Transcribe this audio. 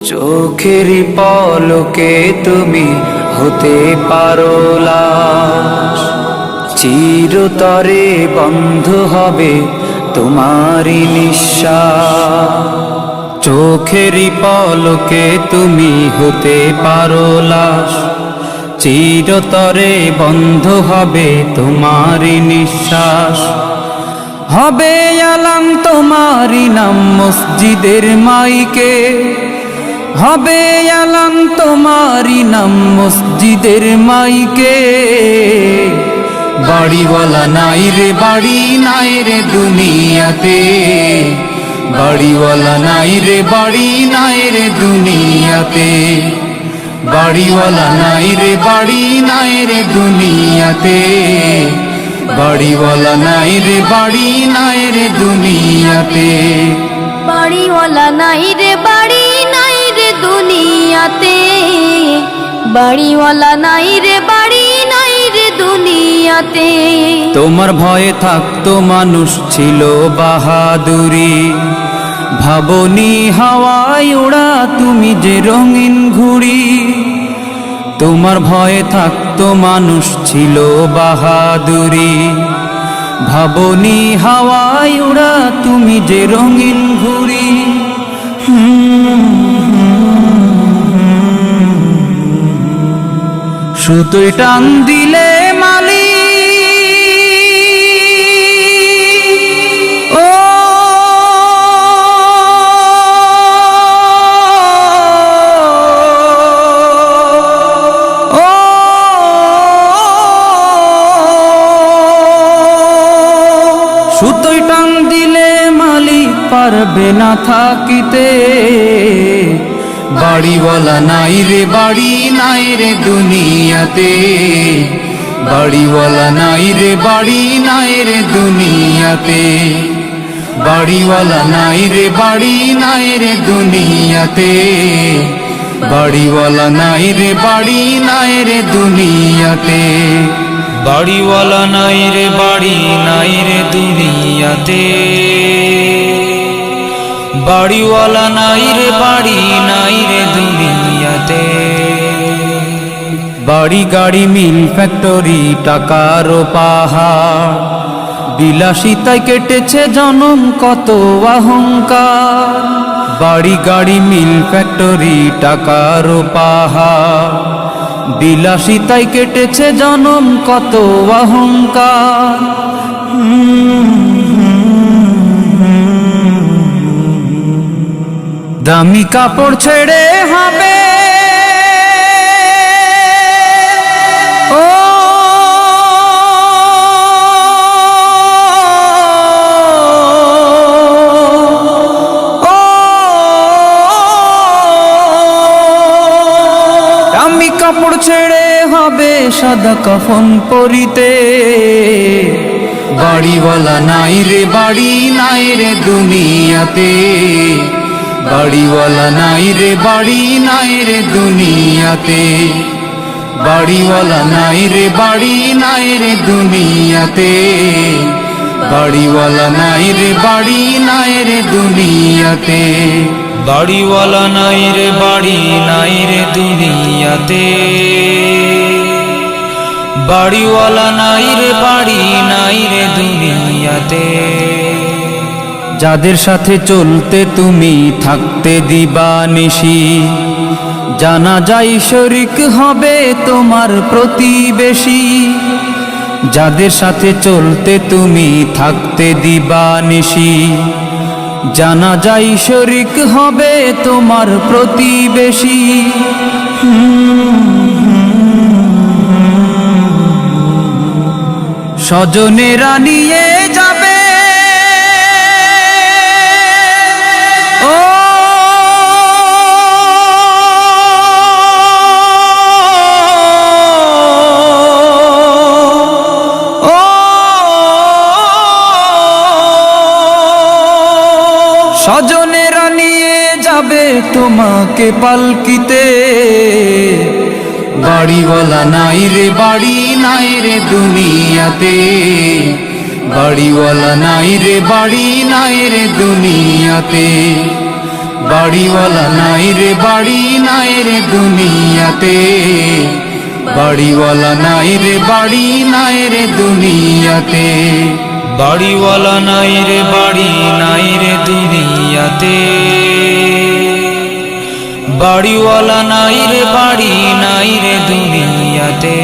চোখেরই পলকে তুমি হতে পারো লাশ, চিরতরে বন্ধ হবে তোমারই নিঃশ্বাস। চোখেরই পলকে তুমি হতে পারো লাশ, চিরতরে বন্ধ হবে তোমারই নিঃশ্বাস। হবে আলাম তোমারই নাম মসজিদের মাইকে, হবে আলাম তোমারই নাম মসজিদের মাইকে। বাড়িওয়ালা নাই রে বাড়ি নাই রে দুনিয়াতে, বাড়িওয়ালা নাই রে বাড়ি নাই রে দুনিয়াতে। বাড়িওয়ালা নাই রে বাড়ি নাই রে দুনিয়াতে, বাড়িওয়ালা নাই রে বাড়ি নাই রে দুনিয়াতে। বাড়িওয়ালা নাই রে বাড়ি নাই রে দুনিয়াতে, বাড়িওয়ালা নাই রে বাড়ি নাই রে দুনিয়াতে। তোমার ভয়ে থাকতো মানুষ ছিল বাহাদুরি, ভাবনি হাওয়ায় ওড়া তুমি যে রঙিন ঘুড়ি। তোমার ভয়ে থাকতো মানুষ ছিল বাহাদুরি, ভাবনি হাওয়ায় ওড়া তুমি যে রঙিন ঘুড়ি। সুতোয় টান দিলে মালি ও সুতোয় টান দিলে মালিক পারবে না থাকিতে। বাড়িওয়ালা নাই রে বাড়ি নাই রে দুনিয়াতে, বাড়িওয়ালা নাই রে বাড়ি নাই রে দুনিয়াতে। বাড়িওয়ালা নাই রে বাড়ি নাই রে দুনিয়াতে, বাড়িওয়ালা নাই রে বাড়ি নাই রে দুনিয়াতে। বাড়িওয়ালা নাই রে বাড়ি নাই রে দুনিয়াতে, বাড়িওয়ালা নাই রে বাড়ি নাই রে দুনিয়াতে। বাড়ি গাড়ি মিল ফ্যাক্টরি টাকার পাহাড়, বিলাসিতায় কেটেছে জনম কত অহংকার। বাড়ি গাড়ি মিল ফ্যাক্টরি টাকার পাহাড়, বিলাসিতায় কেটেছে জনম কত অহংকার। দামি কাপড় ছেড়ে হবে ও দামি কাপড় ছেড়ে হবে সাদা কাফন পরিতে। বাড়িওয়ালা নাই রে বাড়ি নাই রে দুনিয়াতে, বাড়িওয়ালা নাই রে বাড়ি নাই রে দুনিয়াতে। বাড়িওয়ালা নাই রে বাড়ি নাই রে দুনিয়াতে, বাড়িওয়ালা নাই রে বাড়ি নাই রে দুনিয়াতে। বাড়িওয়ালা নাই রে বাড়ি নাই রে দুনিয়াতে, বাড়িওয়ালা নাই রে বাড়ি নাই রে দুনিয়াতে। যাদের সাথে চলতে তুমি থাকতে দিবানিশি, জানা যায় শরিক হবে তোমার প্রতিবেশী। যাদের সাথে চলতে তুমি থাকতে দিবানিশি, জানা যায় শরিক হবে তোমার প্রতিবেশী। স্বজনেরা নিয়ে যাবে ও স্বজনেরা নিয়ে যাবে তোমাকে পালকিতে। বাড়িওয়ালা নাই রে বাড়ি নাই রে দুনিয়াতে, বাড়িওয়ালা নাই রে বাড়ি নাই রে দুনিয়াতে। বাড়িওয়ালা নাই রে বাড়ি নাই রে দুনিয়াতে বাড়িওয়ালা নাই রে বাড়ি নাই রে দুনিয়াতে বাড়িওয়ালা নাই রে বাড়ি নাই রে দুনিয়াতে বাড়িওয়ালা নাই রে বাড়ি নাই রে দুনিয়াতে